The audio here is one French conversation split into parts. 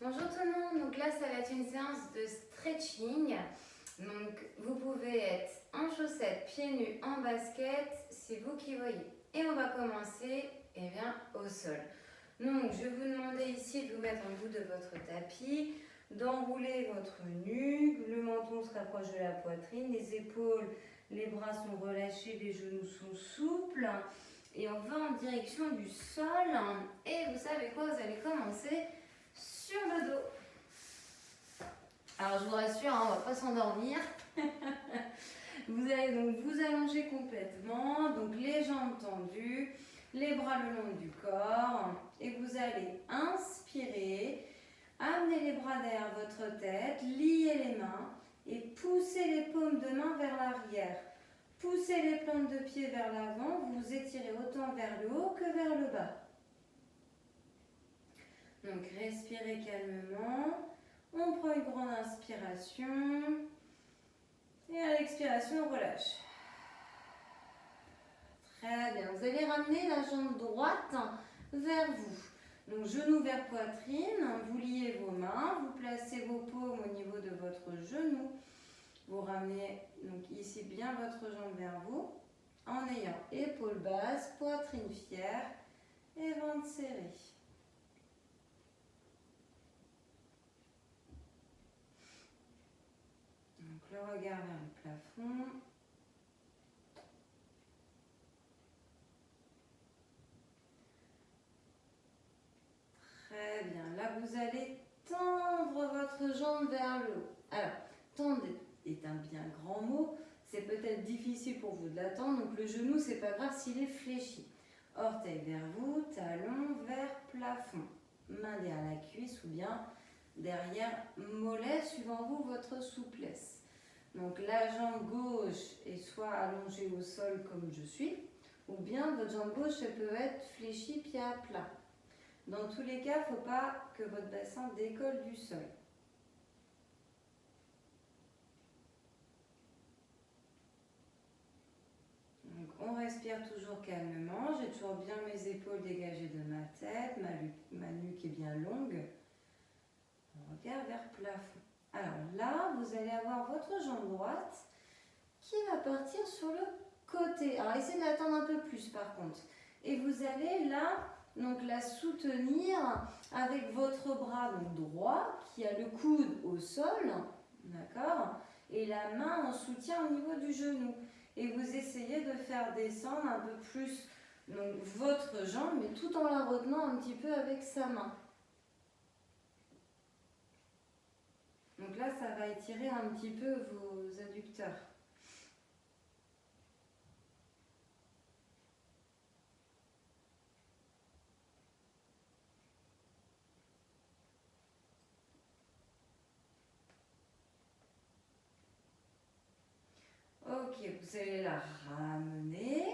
Bonjour tout le monde, donc là ça va être une séance de stretching. Donc vous pouvez être en chaussettes, pieds nus, en basket, c'est vous qui voyez. Et on va commencer au sol. Donc je vais vous demander ici de vous mettre en bout de votre tapis, d'enrouler votre nuque, le menton se rapproche de la poitrine, les épaules, les bras sont relâchés, les genoux sont souples. Et on va en direction du sol. Et vous savez quoi, vous allez commencer sur le dos. Alors je vous rassure, on ne va pas s'endormir. Vous allez donc vous allonger complètement, donc les jambes tendues, les bras le long du corps. Et vous allez inspirer, amener les bras derrière votre tête, lier les mains et pousser les paumes de main vers l'arrière. Poussez les plantes de pied vers l'avant, vous vous étirez autant vers le haut que vers le bas. Donc respirez calmement, on prend une grande inspiration et à l'expiration on relâche. Très bien, vous allez ramener la jambe droite vers vous. Donc genou vers poitrine, vous liez vos mains, vous placez vos paumes au niveau de votre genou. Vous ramenez donc ici bien votre jambe vers vous en ayant épaules basses, poitrine fière et ventre serré. Donc le regard vers le plafond. Très bien. Là, vous allez tendre votre jambe vers le haut. Alors, tendre est un bien grand mot. C'est peut-être difficile pour vous de l'attendre. Donc le genou, c'est pas grave s'il est fléchi. Orteil vers vous, talon vers plafond. Main derrière la cuisse ou bien derrière mollet, suivant vous votre souplesse. Donc la jambe gauche est soit allongée au sol comme je suis, ou bien votre jambe gauche elle peut être fléchie pied à plat. Dans tous les cas, il ne faut pas que votre bassin décolle du sol. Donc on respire toujours calmement. J'ai toujours bien mes épaules dégagées de ma tête, ma nuque est bien longue. On regarde vers le plafond. Alors là, vous allez avoir votre jambe droite qui va partir sur le côté. Alors essayez de l'attendre un peu plus par contre. Et vous allez là, donc la soutenir avec votre bras donc droit qui a le coude au sol, d'accord, et la main en soutien au niveau du genou. Et vous essayez de faire descendre un peu plus donc, votre jambe, mais tout en la retenant un petit peu avec sa main. Donc là, ça va étirer un petit peu vos adducteurs. Ok, vous allez la ramener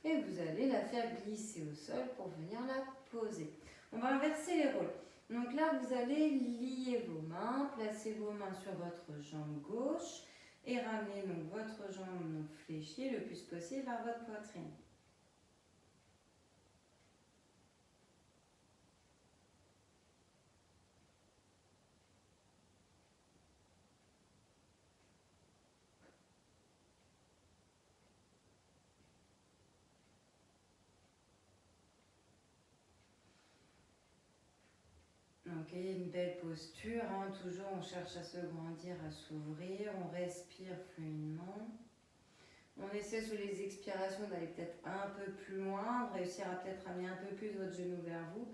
et vous allez la faire glisser au sol pour venir la poser. On va inverser les rôles. Donc là, vous allez lier vos mains, placer vos mains sur votre jambe gauche et ramener donc votre jambe fléchie le plus possible vers votre poitrine. Donc, ayez une belle posture, hein. Toujours on cherche à se grandir, à s'ouvrir, on respire fluidement. On essaie sous les expirations d'aller peut-être un peu plus loin, de réussir à peut-être amener un peu plus votre genou vers vous.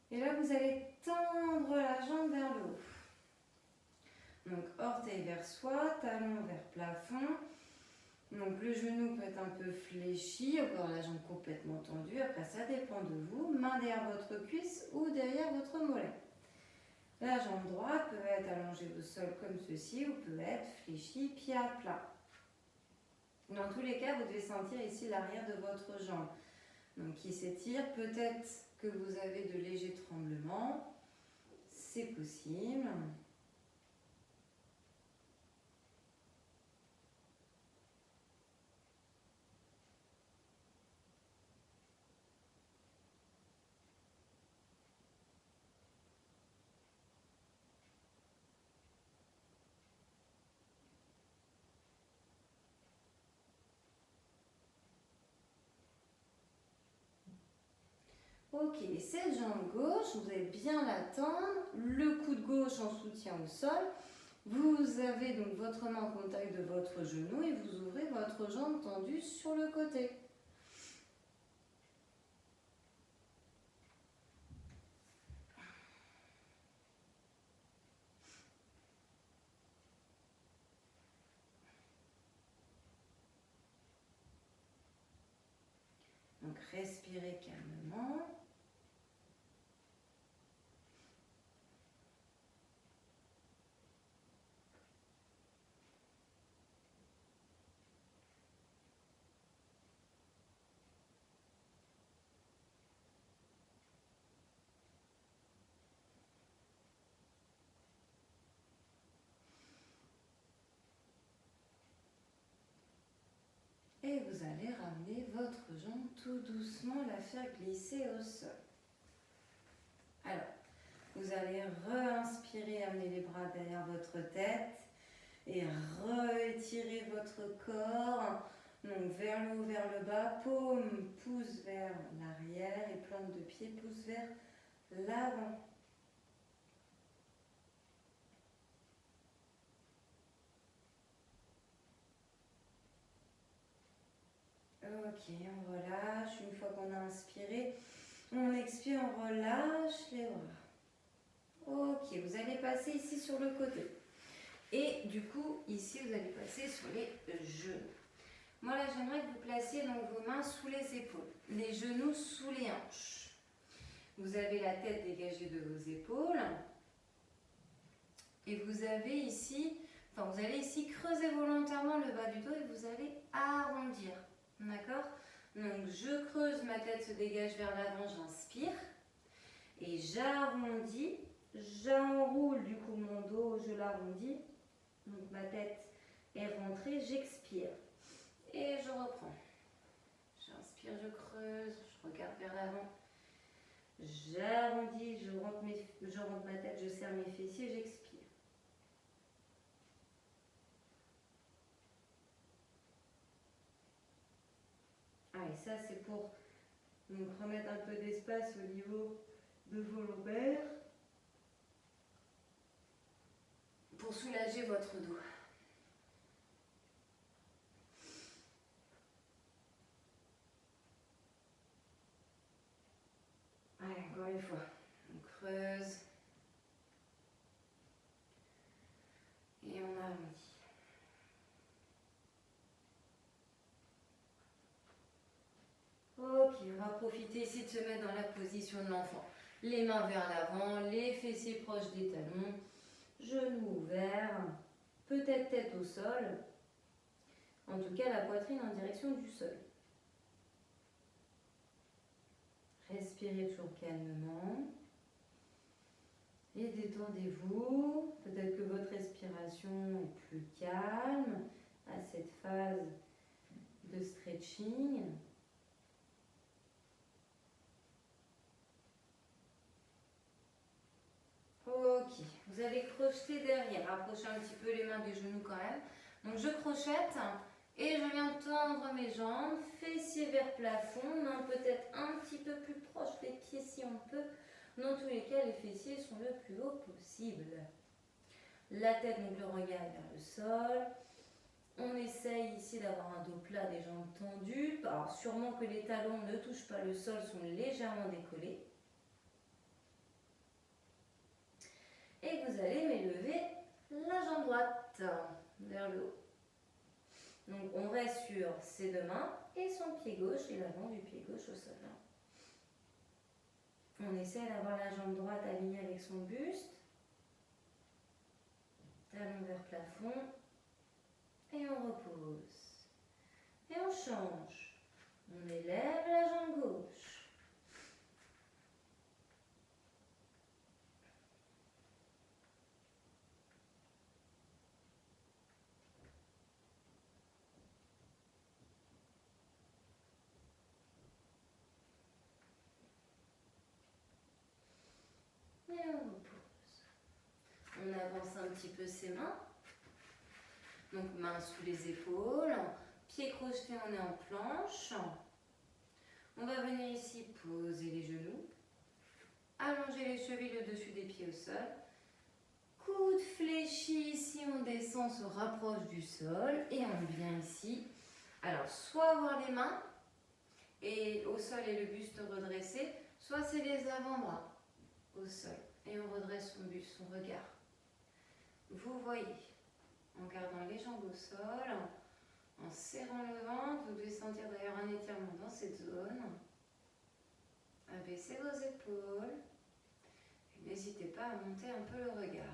Et là, vous allez tendre la jambe vers le haut. Donc, orteil vers soi, talon vers plafond. Donc, le genou peut être un peu fléchi, encore la jambe complètement tendue. Après, ça dépend de vous. Main derrière votre cuisse ou derrière votre mollet. La jambe droite peut être allongée au sol comme ceci ou peut être fléchie, pied à plat. Dans tous les cas, vous devez sentir ici l'arrière de votre jambe. Donc, qui s'étire. Peut-être que vous avez de légers tremblements. C'est possible. Ok, cette jambe gauche, vous allez bien la tendre, le coude gauche en soutien au sol. Vous avez donc votre main en contact de votre genou et vous ouvrez votre jambe tendue sur le côté. Donc respirez calmement. Et vous allez ramener votre jambe tout doucement, la faire glisser au sol. Alors, vous allez re-inspirer, amener les bras derrière votre tête et retirer votre corps. Donc vers le haut, vers le bas, paume pousse vers l'arrière et plante de pied pousse vers l'avant. Ok, on relâche. Une fois qu'on a inspiré, on expire, on relâche les bras. Ok, vous allez passer ici sur le côté. Et du coup, ici, vous allez passer sur les genoux. Moi, là, j'aimerais que vous placiez donc vos mains sous les épaules, les genoux sous les hanches. Vous avez la tête dégagée de vos épaules. Et vous avez ici, vous allez ici creuser volontairement le bas du dos et vous allez arrondir. D'accord? Donc, je creuse, ma tête se dégage vers l'avant, j'inspire. Et j'arrondis, j'enroule du coup mon dos, je l'arrondis. Donc, ma tête est rentrée, j'expire. Et je reprends. J'inspire, je creuse, je regarde vers l'avant. J'arrondis, je rentre ma tête, je serre mes fessiers, j'expire. Et ça, c'est pour donc, remettre un peu d'espace au niveau de vos lombaires. Pour soulager votre dos. Allez, encore une fois. On creuse. Et on arrondit. Ok, on va profiter ici de se mettre dans la position de l'enfant. Les mains vers l'avant, les fessiers proches des talons, genoux ouverts, peut-être tête au sol. En tout cas, la poitrine en direction du sol. Respirez toujours calmement. Et détendez-vous. Peut-être que votre respiration est plus calme à cette phase de stretching. Ok, vous allez crocheter derrière. Rapprochez un petit peu les mains des genoux quand même. Donc je crochette et je viens tendre mes jambes, fessiers vers plafond, mains peut-être un petit peu plus proches des pieds si on peut. Dans tous les cas, les fessiers sont le plus haut possible. La tête, donc le regard vers le sol. On essaye ici d'avoir un dos plat, des jambes tendues. Alors sûrement que les talons ne touchent pas le sol, sont légèrement décollés. Et vous allez m'élever la jambe droite vers le haut. Donc on reste sur ses deux mains et son pied gauche et l'avant du pied gauche au sol. On essaie d'avoir la jambe droite alignée avec son buste. Talon vers plafond. Et on repose. Et on change. On élève la jambe gauche. Et on repose. On avance un petit peu ses mains. Donc mains sous les épaules. Pieds crochetés, on est en planche. On va venir ici poser les genoux. pied au sol. Coude fléchi, ici on descend, se rapproche du sol et on vient ici. Alors, soit avoir les mains et au sol et le buste redressé, soit c'est les avant-bras au sol et on redresse son buste, son regard. Vous voyez, en gardant les jambes au sol, en serrant le ventre, vous devez sentir d'ailleurs un étirement dans cette zone. Abaissez vos épaules. N'hésitez pas à monter un peu le regard.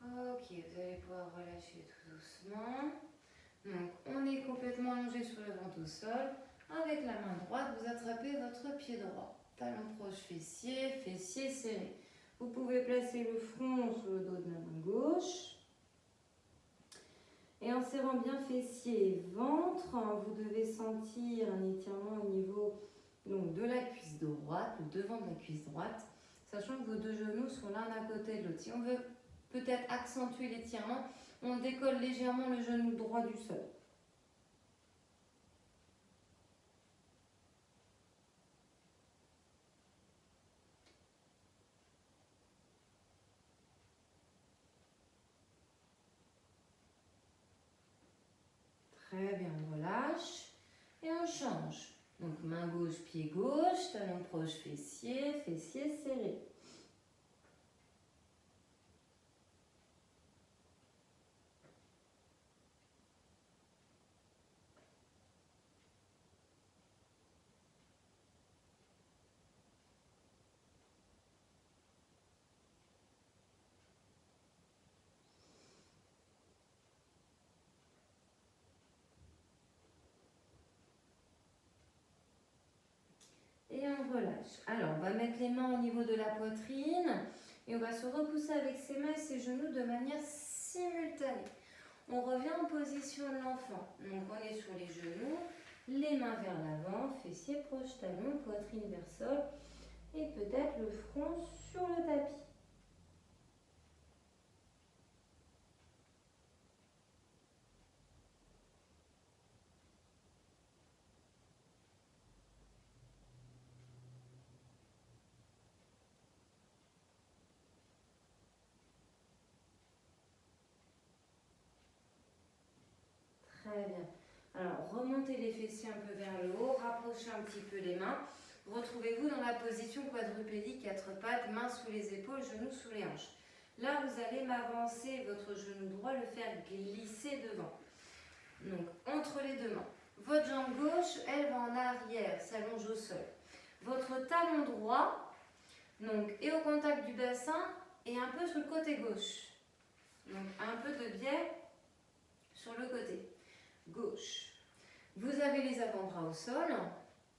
Ok, vous allez pouvoir relâcher tout doucement. Donc, on est complètement allongé sur le ventre au sol. Avec la main droite, vous attrapez votre pied droit. Talon proche fessier, fessier serré. Vous pouvez placer le front sur le dos de la main gauche. Et en serrant bien fessier et ventre, vous devez sentir un étirement au niveau donc, de la cuisse droite, le devant de la cuisse droite, sachant que vos deux genoux sont l'un à côté de l'autre. Si on veut peut-être accentuer l'étirement, on décolle légèrement le genou droit du sol. Très bien, on relâche et on change. Donc main gauche, pied gauche, talon proche fessier, fessier serré. Et on relâche. Alors, on va mettre les mains au niveau de la poitrine et on va se repousser avec ses mains et ses genoux de manière simultanée. On revient en position de l'enfant. Donc, on est sur les genoux, les mains vers l'avant, fessiers proches, talons, poitrine vers sol et peut-être le front sur le tapis. Très bien. Alors, remontez les fessiers un peu vers le haut, rapprochez un petit peu les mains. Retrouvez-vous dans la position quadrupédique, quatre pattes, mains sous les épaules, genoux sous les hanches. Là, vous allez m'avancer votre genou droit, le faire glisser devant. Donc, entre les deux mains. Votre jambe gauche, elle va en arrière, s'allonge au sol. Votre talon droit donc, est au contact du bassin et un peu sur le côté gauche. Donc, un peu de biais sur le côté gauche. Vous avez les avant-bras au sol.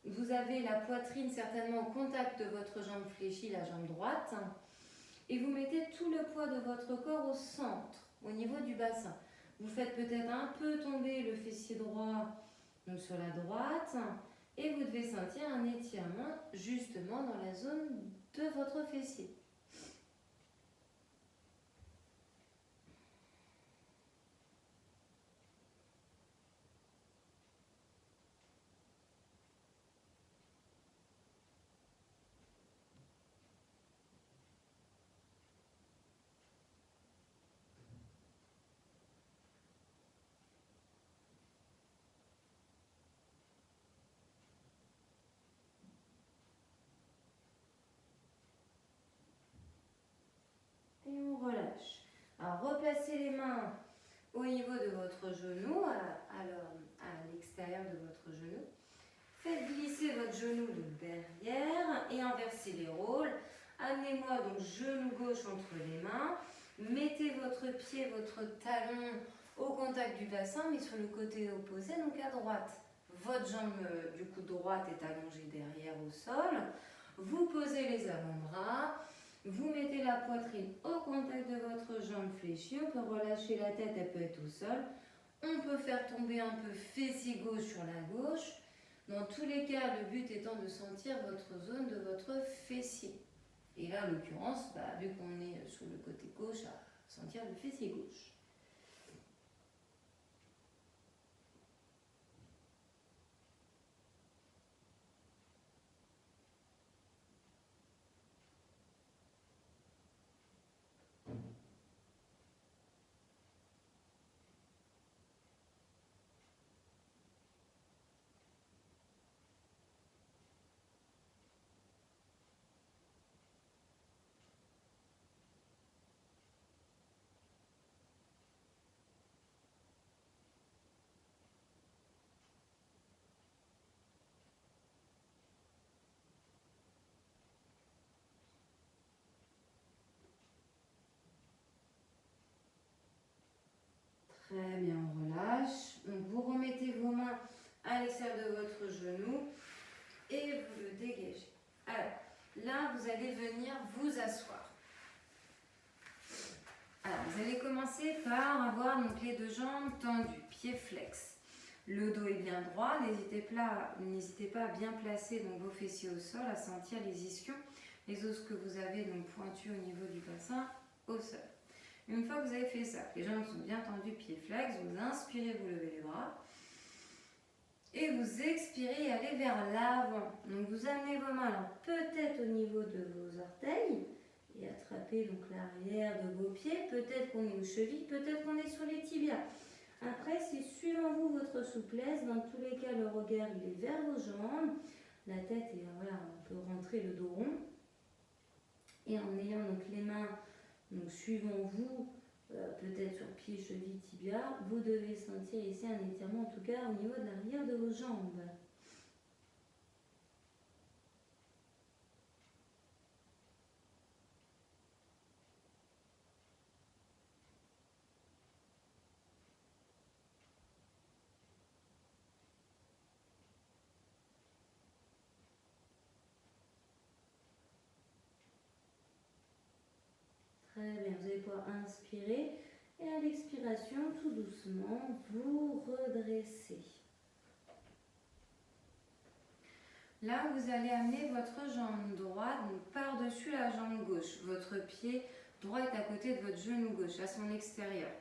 Vous avez la poitrine certainement au contact de votre jambe fléchie, la jambe droite. Et vous mettez tout le poids de votre corps au centre, au niveau du bassin. Vous faites peut-être un peu tomber le fessier droit donc sur la droite. Et vous devez sentir un étirement justement dans la zone de votre fessier. Et on relâche. Alors, replacez les mains au niveau de votre genou, à l'extérieur de votre genou. Faites glisser votre genou derrière et inversez les rôles. Amenez-moi donc genou gauche entre les mains. Mettez votre pied, votre talon au contact du bassin, mais sur le côté opposé, donc à droite. Votre jambe du coup droite est allongée derrière au sol. Vous posez les avant-bras. Vous mettez la poitrine au contact de votre jambe fléchie. On peut relâcher la tête, elle peut être au sol. On peut faire tomber un peu fessier gauche sur la gauche. Dans tous les cas, le but étant de sentir votre zone de votre fessier. Et là, en l'occurrence, vu qu'on est sur le côté gauche, à sentir le fessier gauche. Très bien, on relâche. Donc vous remettez vos mains à l'extérieur de votre genou et vous le dégagez. Alors, là, vous allez venir vous asseoir. Alors, vous allez commencer par avoir donc, les deux jambes tendues, pieds flex. Le dos est bien droit, n'hésitez pas à bien placer donc, vos fessiers au sol, à sentir les ischions, les os que vous avez donc pointus au niveau du bassin, au sol. Une fois que vous avez fait ça, les jambes sont bien tendues, pieds flex, vous inspirez, vous levez les bras. Et vous expirez, allez vers l'avant. Donc vous amenez vos mains peut-être au niveau de vos orteils et attrapez donc l'arrière de vos pieds. Peut-être qu'on est aux chevilles, peut-être qu'on est sur les tibias. Après, c'est suivant vous votre souplesse. Dans tous les cas, le regard il est vers vos jambes. La tête est on peut rentrer le dos rond. Et en ayant donc les mains donc suivant vous, peut-être sur pieds, chevilles, tibia, vous devez sentir ici un étirement en tout cas au niveau de l'arrière de vos jambes. Très bien, vous allez pouvoir inspirer et à l'expiration, tout doucement, vous redressez. Là, vous allez amener votre jambe droite par-dessus la jambe gauche. Votre pied droit est à côté de votre genou gauche, à son extérieur.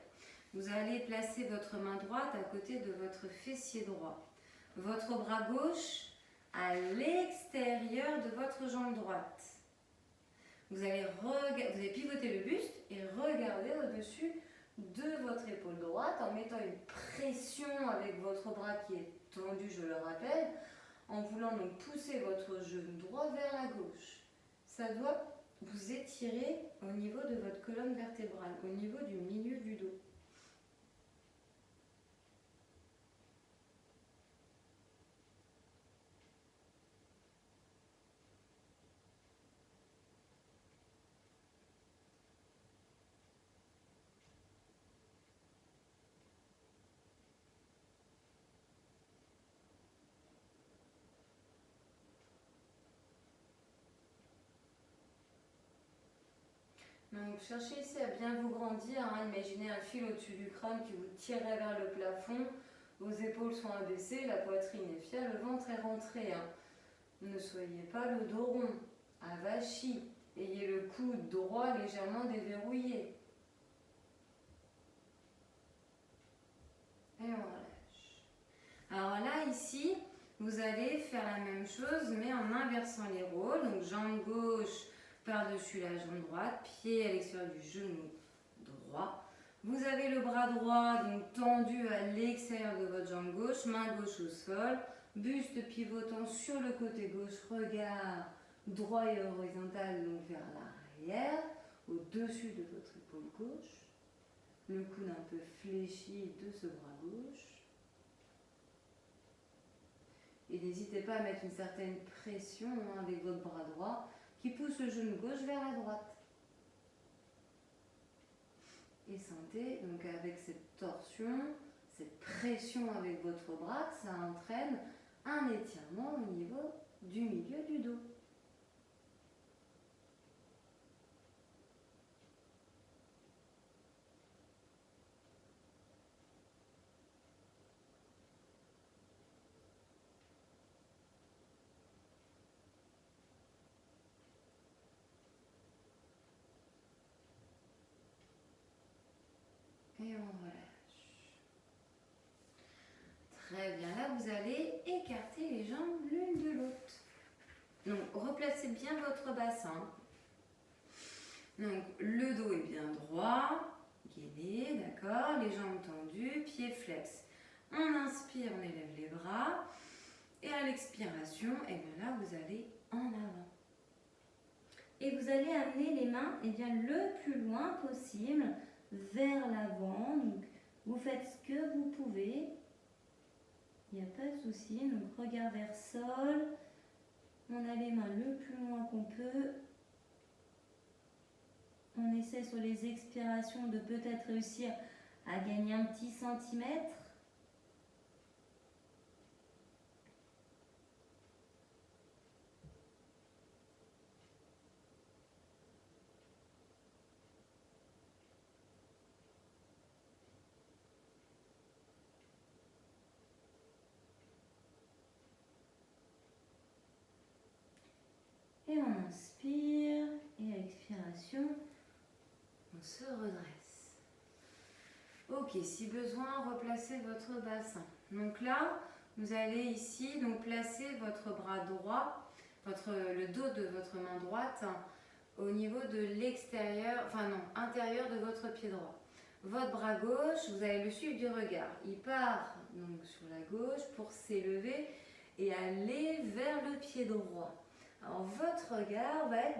Vous allez placer votre main droite à côté de votre fessier droit. Votre bras gauche à l'extérieur de votre jambe droite. Vous allez pivoter le buste et regarder au-dessus de votre épaule droite en mettant une pression avec votre bras qui est tendu, je le rappelle, en voulant donc pousser votre genou droit vers la gauche. Ça doit vous étirer au niveau de votre colonne vertébrale, au niveau du milieu du dos. Donc cherchez ici à bien vous grandir, imaginez un fil au-dessus du crâne qui vous tirerait vers le plafond, vos épaules sont abaissées, la poitrine est fière, le ventre est rentré. Ne soyez pas le dos rond, avachi, ayez le coude droit légèrement déverrouillé. Et on relâche. Alors là, ici, vous allez faire la même chose, mais en inversant les rôles. Donc jambe gauche par-dessus la jambe droite, pied à l'extérieur du genou droit. Vous avez le bras droit donc tendu à l'extérieur de votre jambe gauche, main gauche au sol, buste pivotant sur le côté gauche, regard droit et horizontal donc vers l'arrière, au-dessus de votre épaule gauche, le coude un peu fléchi de ce bras gauche. Et n'hésitez pas à mettre une certaine pression avec votre bras droit qui pousse le genou gauche vers la droite. Et sentez donc avec cette torsion, cette pression avec votre bras, que ça entraîne un étirement au niveau du milieu du dos. bien là, vous allez écarter les jambes l'une de l'autre. Donc, replacez bien votre bassin. Donc, le dos est bien droit, gainé, d'accord, les jambes tendues, pieds flex. On inspire, on élève les bras. Et à l'expiration, et bien là, vous allez en avant. Et vous allez amener les mains le plus loin possible vers l'avant. Donc, vous faites ce que vous pouvez. Il n'y a pas de souci. Donc, regard vers sol. On a les mains le plus loin qu'on peut. On essaie sur les expirations de peut-être réussir à gagner un petit centimètre. Et on inspire. Et à l'expiration, on se redresse. Ok, si besoin, replacez votre bassin. Donc là, vous allez ici donc placer votre bras droit, le dos de votre main droite au niveau de l'extérieur, intérieur de votre pied droit. Votre bras gauche, vous allez le suivre du regard. Il part donc sur la gauche pour s'élever et aller vers le pied droit. Alors votre regard va être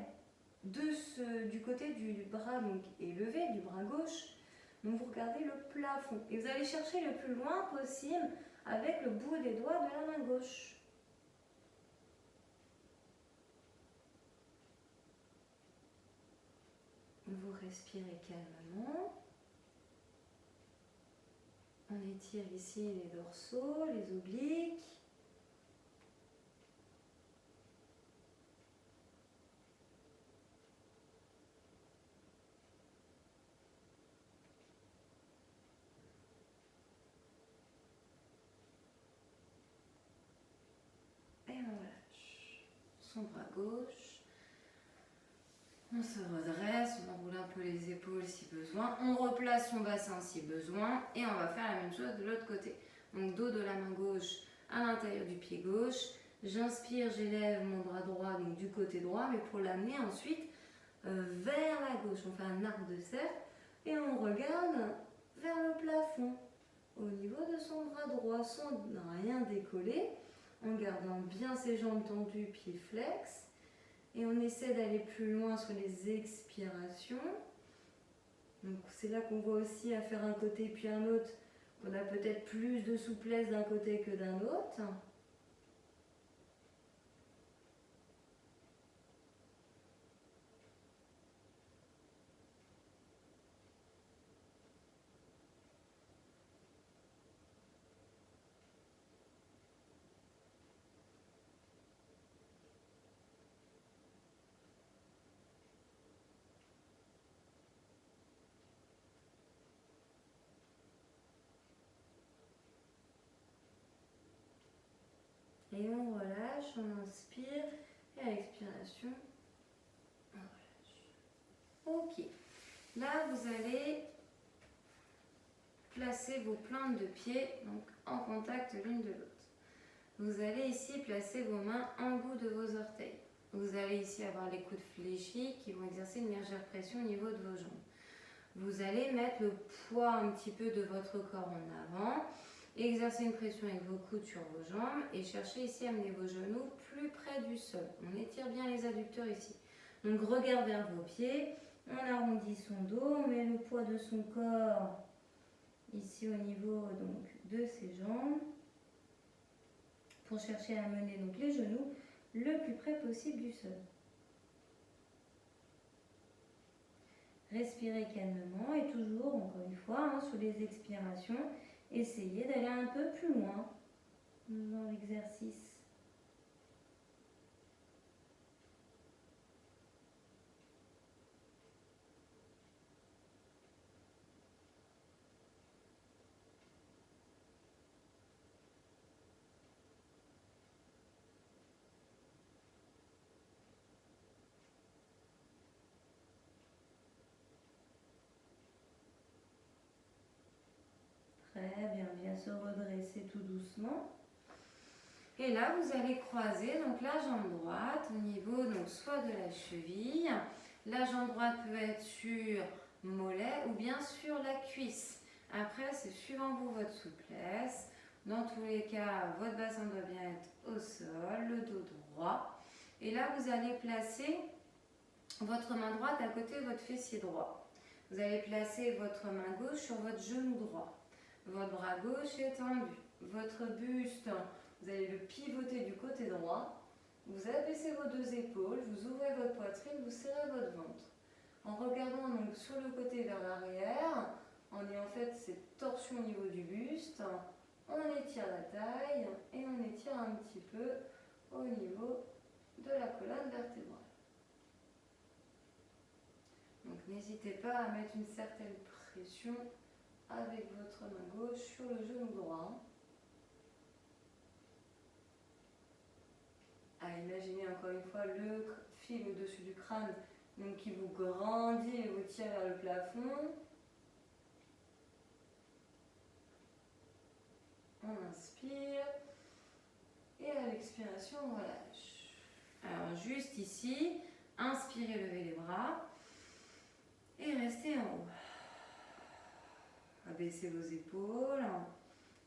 du côté du bras donc élevé, du bras gauche. Donc vous regardez le plafond et vous allez chercher le plus loin possible avec le bout des doigts de la main gauche. Vous respirez calmement. On étire ici les dorsaux, les obliques. Et on relâche son bras gauche. On se redresse, on enroule un peu les épaules si besoin. On replace son bassin si besoin. Et on va faire la même chose de l'autre côté. Donc dos de la main gauche à l'intérieur du pied gauche. J'inspire, j'élève mon bras droit donc du côté droit, mais pour l'amener ensuite vers la gauche. On fait un arc de cercle et on regarde vers le plafond au niveau de son bras droit sans rien décoller, en gardant bien ses jambes tendues, pieds flex. Et on essaie d'aller plus loin sur les expirations. Donc c'est là qu'on voit aussi à faire un côté puis un autre, qu'on a peut-être plus de souplesse d'un côté que d'un autre. Et on relâche, on inspire, et à l'expiration, on relâche. Ok, là vous allez placer vos plantes de pied donc en contact l'une de l'autre. Vous allez ici placer vos mains en bout de vos orteils. Vous allez ici avoir les coudes fléchis qui vont exercer une légère pression au niveau de vos jambes. Vous allez mettre le poids un petit peu de votre corps en avant. Exercez une pression avec vos coudes sur vos jambes et cherchez ici à amener vos genoux plus près du sol. On étire bien les adducteurs ici. Donc regard vers vos pieds, on arrondit son dos, on met le poids de son corps ici au niveau donc, de ses jambes pour chercher à amener donc, les genoux le plus près possible du sol. Respirez calmement et toujours, encore une fois, sur les expirations, essayez d'aller un peu plus loin dans l'exercice. Très Très bien, bien se redresser tout doucement. Et là, vous allez croiser donc la jambe droite au niveau donc soit de la cheville. La jambe droite peut être sur mollet ou bien sur la cuisse. Après, c'est suivant vous votre souplesse. Dans tous les cas, votre bassin doit bien être au sol, le dos droit. Et là, vous allez placer votre main droite à côté de votre fessier droit. Vous allez placer votre main gauche sur votre genou droit. Votre bras gauche est tendu. Votre buste, vous allez le pivoter du côté droit. Vous abaissez vos deux épaules, vous ouvrez votre poitrine, vous serrez votre ventre. En regardant donc sur le côté vers l'arrière, en ayant fait cette torsion au niveau du buste, on étire la taille et on étire un petit peu au niveau de la colonne vertébrale. Donc n'hésitez pas à mettre une certaine pression avec votre main gauche sur le genou droit. À imaginer encore une fois le fil au-dessus du crâne donc qui vous grandit et vous tire vers le plafond. On inspire et à l'expiration on relâche. Alors juste ici, inspirez, levez les bras et restez en haut. Abaissez vos épaules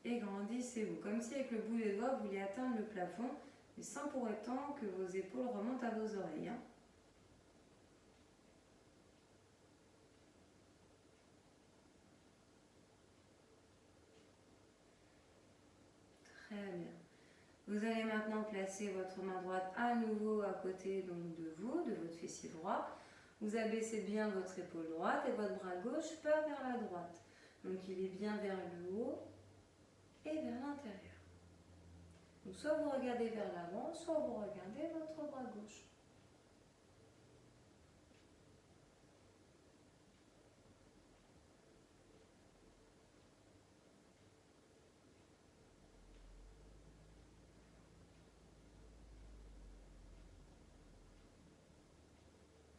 et grandissez-vous comme si avec le bout des doigts vous vouliez atteindre le plafond, mais sans pour autant que vos épaules remontent à vos oreilles. Très bien. Vous allez maintenant placer votre main droite à nouveau à côté donc, de vous, de votre fessier droit. Vous abaissez bien votre épaule droite et votre bras gauche part vers la droite. Donc il est bien vers le haut et vers l'intérieur. Donc soit vous regardez vers l'avant, soit vous regardez votre bras gauche.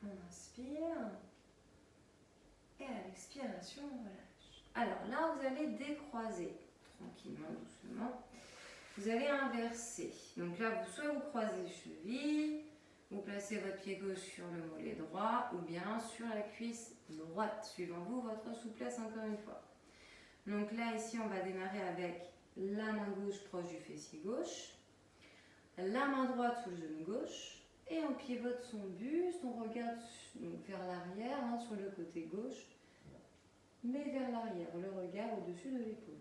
On inspire et à l'expiration on relâche. Alors là vous allez décroiser tranquillement, doucement. Vous allez inverser. Donc là, soit vous croisez les chevilles, vous placez votre pied gauche sur le mollet droit ou bien sur la cuisse droite, suivant vous votre souplesse encore une fois. Donc là, ici, on va démarrer avec la main gauche proche du fessier gauche, la main droite sous le genou gauche et on pivote son buste, on regarde donc vers l'arrière, sur le côté gauche, mais vers l'arrière, le regard au-dessus de l'épaule.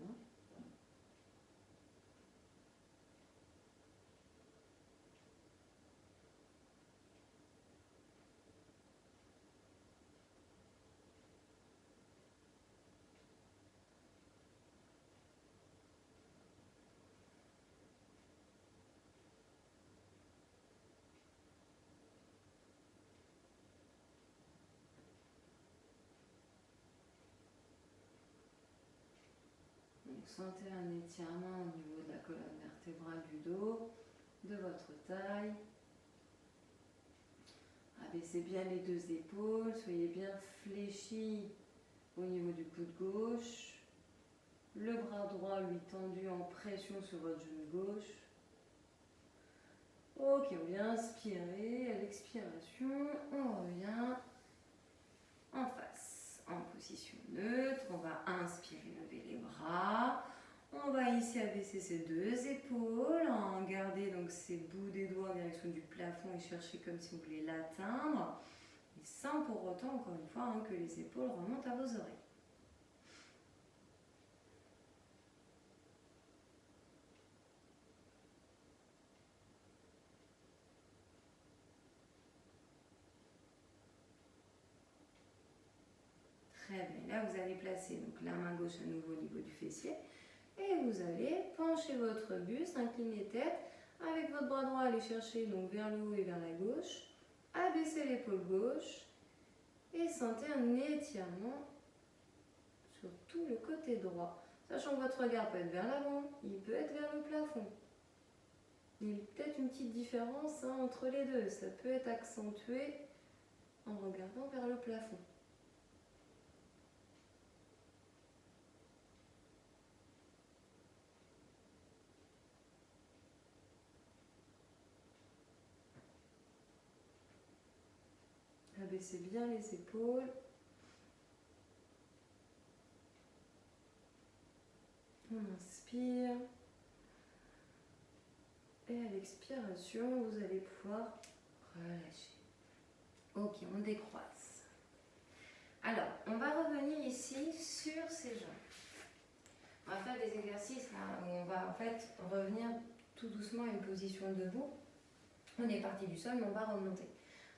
Donc sentez un étirement au niveau de la colonne vertébrale du dos, de votre taille. Abaissez bien les deux épaules, soyez bien fléchis au niveau du coude gauche. Le bras droit lui tendu en pression sur votre genou gauche. Ok, on vient inspirer, à l'expiration, on revient en face, en position neutre. On va inspirer, lever les bras. On va ici abaisser ses deux épaules, garder donc ses bouts des doigts en direction du plafond et chercher comme si vous voulez l'atteindre, et sans pour autant, encore une fois, que les épaules remontent à vos oreilles. Très bien, là vous allez placer donc, la main gauche à nouveau au niveau du fessier. Et vous allez pencher votre buste, incliner tête, avec votre bras droit aller chercher donc vers le haut et vers la gauche, abaisser l'épaule gauche et sentez un étirement sur tout le côté droit. Sachant que votre regard peut être vers l'avant, il peut être vers le plafond. Il y a peut-être une petite différence entre les deux, ça peut être accentué en regardant vers le plafond. baissez bien les épaules. On inspire. Et à l'expiration, vous allez pouvoir relâcher. Ok, on décroise. Alors, on va revenir ici sur ses jambes. On va faire des exercices là où on va en fait revenir tout doucement à une position debout. On est parti du sol, mais on va remonter.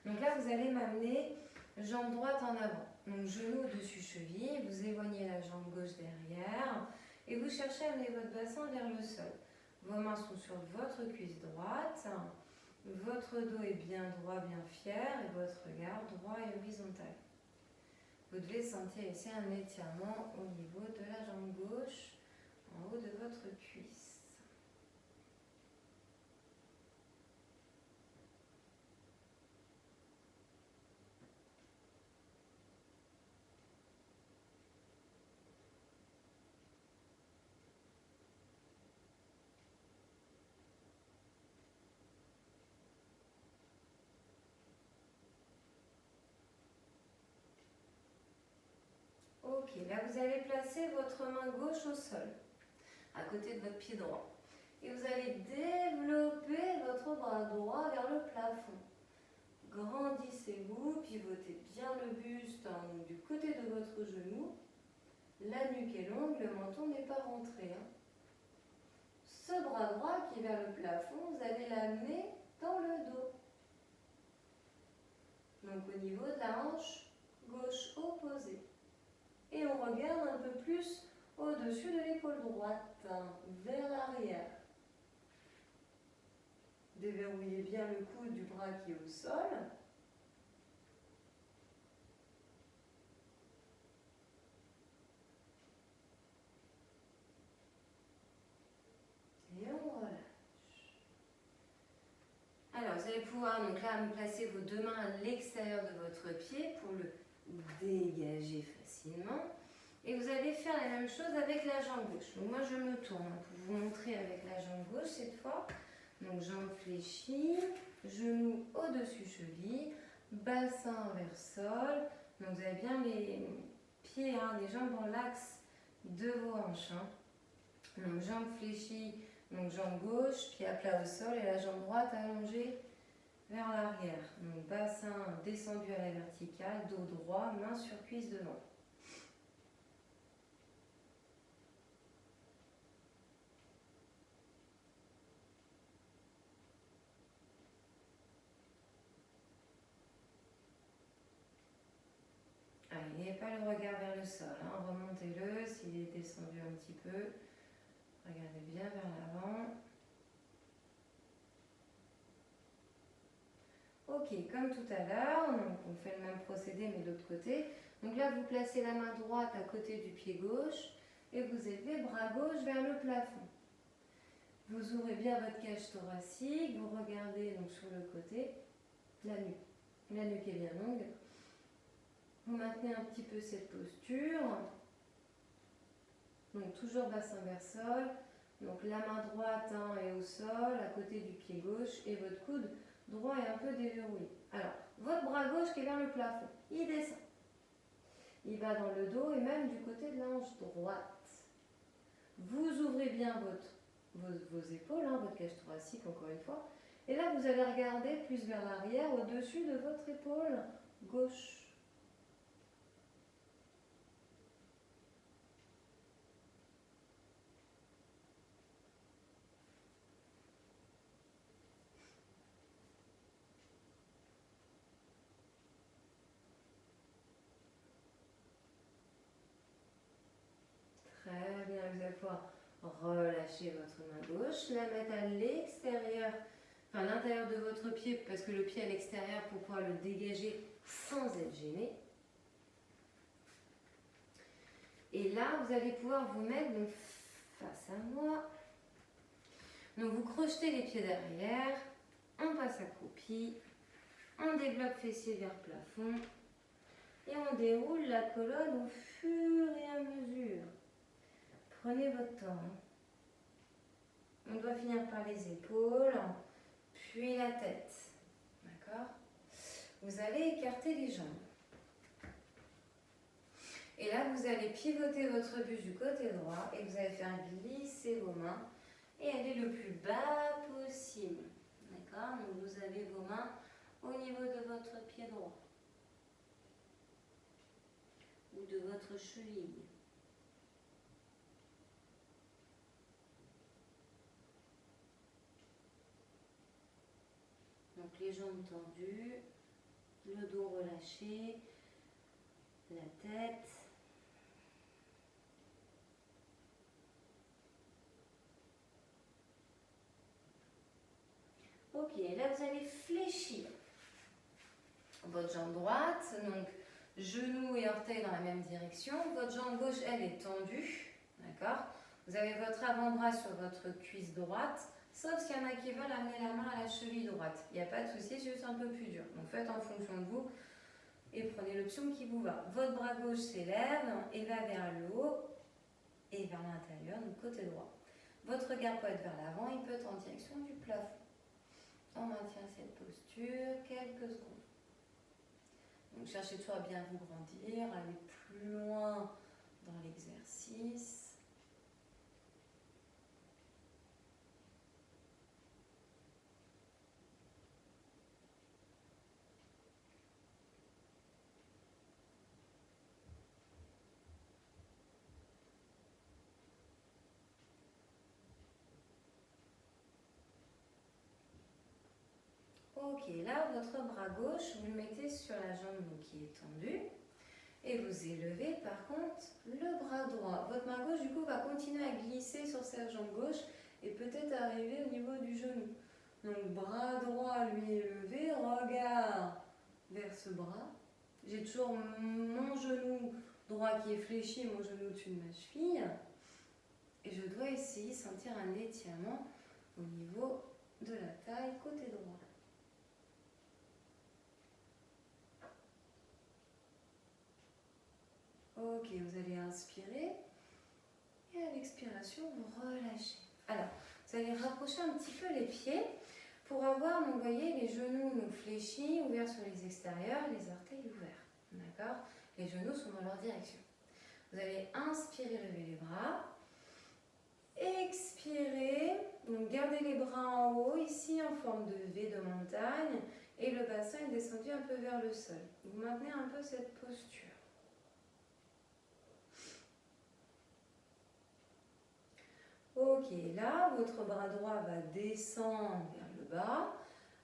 Donc là, vous allez m'amener jambe droite en avant. Donc genou au-dessus cheville, vous éloignez la jambe gauche derrière et vous cherchez à amener votre bassin vers le sol. Vos mains sont sur votre cuisse droite, votre dos est bien droit, bien fier et votre regard droit et horizontal. Vous devez sentir ici un étirement au niveau de la jambe gauche, en haut de votre cuisse. Ok, là vous allez placer votre main gauche au sol, à côté de votre pied droit. Et vous allez développer votre bras droit vers le plafond. Grandissez-vous, pivotez bien le buste du côté de votre genou. La nuque est longue, le menton n'est pas rentré. Ce bras droit qui est vers le plafond, vous allez l'amener dans le dos. Donc au niveau de la hanche gauche opposée. Et on regarde un peu plus au-dessus de l'épaule droite, vers l'arrière. Déverrouillez bien le coude du bras qui est au sol. Et on relâche. Alors, vous allez pouvoir donc là placer vos deux mains à l'extérieur de votre pied pour le dégager facilement. Et vous allez faire la même chose avec la jambe gauche. Donc moi, je me tourne pour vous montrer avec la jambe gauche cette fois. Donc jambe fléchie, genou au-dessus cheville, bassin vers sol. Donc vous avez bien les pieds, les jambes dans l'axe de vos hanches. Donc jambe fléchie, donc jambe gauche, pied à plat au sol et la jambe droite allongée vers l'arrière. Donc bassin descendu à la verticale, dos droit, main sur cuisse devant. N'ayez pas le regard vers le sol, remontez-le s'il est descendu un petit peu. Regardez bien vers l'avant. Ok, comme tout à l'heure, on fait le même procédé mais de l'autre côté. Donc là, vous placez la main droite à côté du pied gauche et vous élevez bras gauche vers le plafond. Vous ouvrez bien votre cage thoracique, vous regardez donc sur le côté, la nuque. La nuque est bien longue. Vous maintenez un petit peu cette posture. Donc toujours bassin vers sol. Donc la main droite est au sol, à côté du pied gauche, et votre coude droit est un peu déverrouillé. Alors, votre bras gauche qui est vers le plafond, il descend. Il va dans le dos et même du côté de la hanche droite. Vous ouvrez bien vos épaules, votre cage thoracique encore une fois. Et là, vous allez regarder plus vers l'arrière, au-dessus de votre épaule gauche. Très bien, vous allez pouvoir relâcher votre main gauche, la mettre à l'extérieur, enfin à l'intérieur de votre pied, parce que le pied à l'extérieur pour pouvoir le dégager sans être gêné. Et là, vous allez pouvoir vous mettre donc, face à moi. Donc vous crochetez les pieds derrière, on passe accroupi, on débloque fessier vers plafond et on déroule la colonne au fur et à mesure. Prenez votre temps. On doit finir par les épaules, puis la tête. D'accord ? Vous allez écarter les jambes. Et là, vous allez pivoter votre buste du côté droit et vous allez faire glisser vos mains et aller le plus bas possible. D'accord? Donc vous avez vos mains au niveau de votre pied droit ou de votre cheville. Donc les jambes tendues, le dos relâché, la tête. Ok, là vous allez fléchir votre jambe droite, donc genou et orteil dans la même direction. Votre jambe gauche, elle est tendue, d'accord? Vous avez votre avant-bras sur votre cuisse droite, sauf s'il y en a qui veulent amener la main à la cheville droite. Il n'y a pas de souci, c'est juste un peu plus dur. Donc faites en fonction de vous et prenez l'option qui vous va. Votre bras gauche s'élève et va vers le haut et vers l'intérieur, donc côté droit. Votre regard peut être vers l'avant, il peut être en direction du plafond. On maintient cette posture quelques secondes. Donc cherchez toujours à bien vous grandir, aller plus loin dans l'exercice. Ok, là votre bras gauche, vous le mettez sur la jambe qui est tendue et vous élevez par contre le bras droit. Votre main gauche du coup va continuer à glisser sur cette jambe gauche et peut-être arriver au niveau du genou. Donc bras droit lui élevé, regard vers ce bras. J'ai toujours mon genou droit qui est fléchi et mon genou au-dessus de ma cheville. Et je dois essayer de sentir un étirement au niveau de la taille côté droit. Ok, vous allez inspirer et à l'expiration, vous relâchez. Alors, vous allez rapprocher un petit peu les pieds pour avoir, donc, vous voyez, les genoux donc, fléchis, ouverts sur les extérieurs, les orteils ouverts. D'accord? Les genoux sont dans leur direction. Vous allez inspirer, lever les bras. Expirez, donc gardez les bras en haut, ici en forme de V de montagne, et le bassin est descendu un peu vers le sol. Vous maintenez un peu cette posture. Ok, là, votre bras droit va descendre vers le bas,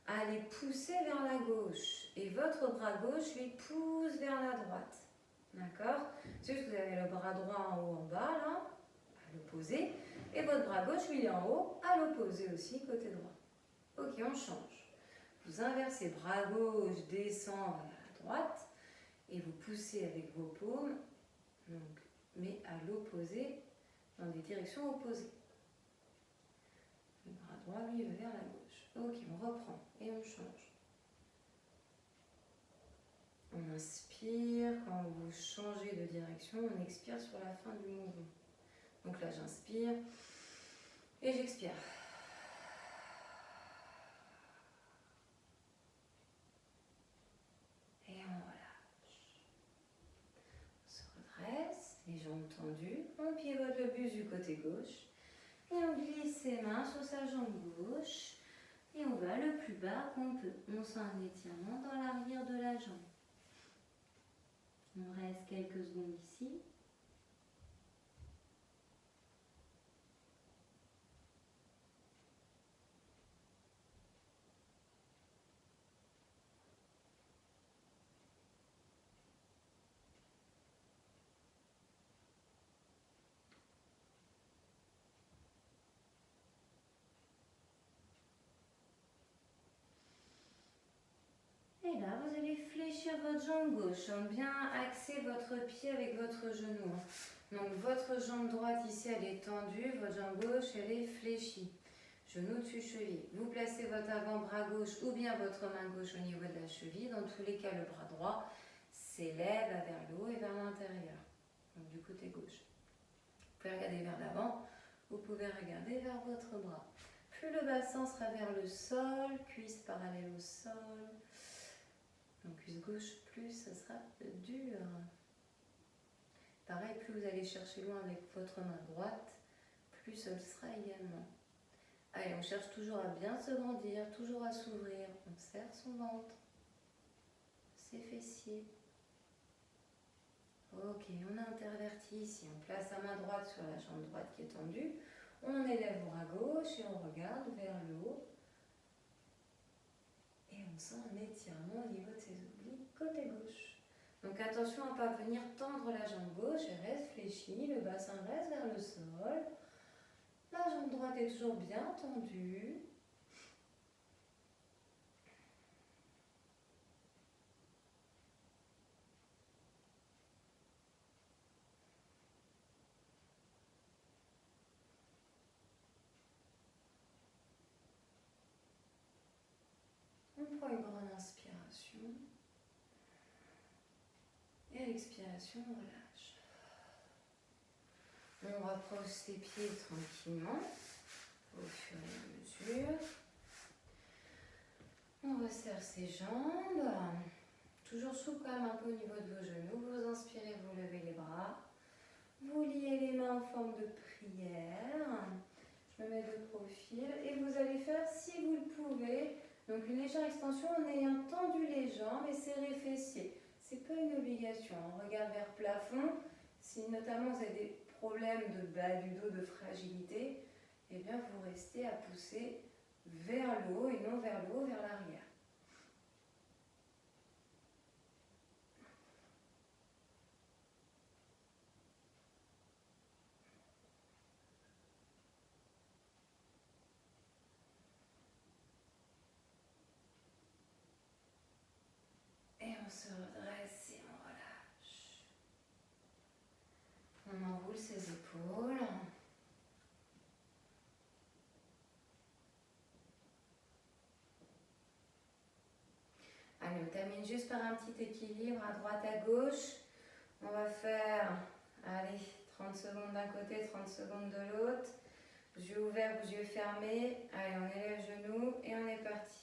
allez pousser vers la gauche, et votre bras gauche lui pousse vers la droite. D'accord? C'est juste que vous avez le bras droit en haut, en bas, là, à l'opposé, et votre bras gauche, lui, est en haut, à l'opposé aussi, côté droit. Ok, on change. Vous inversez, bras gauche descend vers la droite, et vous poussez avec vos paumes, donc, mais à l'opposé, dans des directions opposées. Le bras droit, lui, va vers la gauche. Ok, on reprend et on change. On inspire, quand vous changez de direction, on expire sur la fin du mouvement. Donc là, j'inspire et j'expire. Et on relâche. On se redresse, les jambes tendues. On pivote le buste du côté gauche. Et on glisse ses mains sur sa jambe gauche. Et on va le plus bas qu'on peut. On sent un étirement dans l'arrière de la jambe. On reste quelques secondes ici. Et là, vous allez fléchir votre jambe gauche, bien axer votre pied avec votre genou. Donc votre jambe droite ici, elle est tendue, votre jambe gauche, elle est fléchie. Genou dessus cheville. Vous placez votre avant-bras gauche ou bien votre main gauche au niveau de la cheville. Dans tous les cas, le bras droit s'élève vers le haut et vers l'intérieur. Donc du côté gauche. Vous pouvez regarder vers l'avant, vous pouvez regarder vers votre bras. Plus le bassin sera vers le sol, cuisse parallèle au sol. Donc cuisse gauche, plus ça sera dur. Pareil, plus vous allez chercher loin avec votre main droite, plus ce sera également. Allez, on cherche toujours à bien se grandir, toujours à s'ouvrir. On serre son ventre, ses fessiers. Ok, on intervertit ici. On place la main droite sur la jambe droite qui est tendue. On élève le bras gauche et on regarde vers le haut. Et on sent un étirement au niveau de ses obliques côté gauche. Donc attention à ne pas venir tendre la jambe gauche, elle reste fléchie, le bassin reste vers le sol. La jambe droite est toujours bien tendue. On prend une grande inspiration. Et à l'expiration, on relâche. On rapproche ses pieds tranquillement au fur et à mesure. On resserre ses jambes. Toujours souple quand même un peu au niveau de vos genoux. Vous inspirez, vous levez les bras. Vous liez les mains en forme de prière. Je me mets de profil. Et vous allez faire, si vous le pouvez, donc une légère extension en ayant tendu les jambes et serré les fessiers. Ce n'est pas une obligation. On regarde vers le plafond. Si notamment vous avez des problèmes de bas du dos, de fragilité, eh bien vous restez à pousser vers le haut et non vers le haut, vers l'arrière. Et on se redresse et on relâche. On enroule ses épaules. Allez, on termine juste par un petit équilibre à droite, à gauche. On va faire, allez, 30 secondes d'un côté, 30 secondes de l'autre. Yeux ouverts ou yeux fermés. Allez, on élève genoux et on est parti.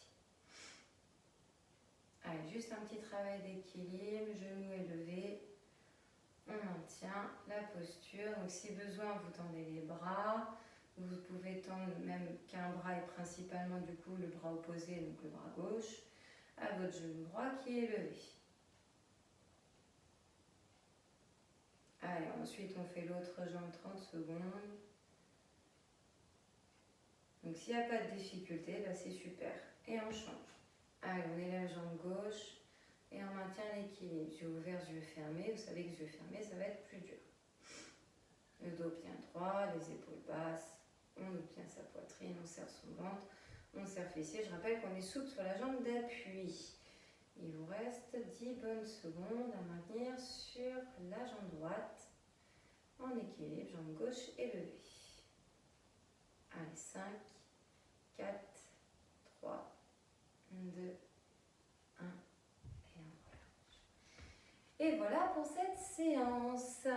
Allez, juste un petit travail d'équilibre, genoux élevés. On maintient la posture. Donc si besoin, vous tendez les bras. Vous pouvez tendre même qu'un bras et principalement du coup le bras opposé, donc le bras gauche, à votre genou droit qui est levé. Allez, ensuite on fait l'autre jambe 30 secondes. Donc s'il n'y a pas de difficulté, bah c'est super. Et on change. Allez, on élève la jambe gauche et on maintient l'équilibre. Yeux ouverts, yeux fermés. Vous savez que yeux fermés, ça va être plus dur. Le dos bien droit, les épaules basses. On ouvre bien sa poitrine, on serre son ventre, on serre fessier. Je rappelle qu'on est souple sur la jambe d'appui. Il vous reste 10 bonnes secondes à maintenir sur la jambe droite en équilibre, jambe gauche élevée. Allez, 5, 4, 3, 2, 1 et on relâche. Et voilà pour cette séance.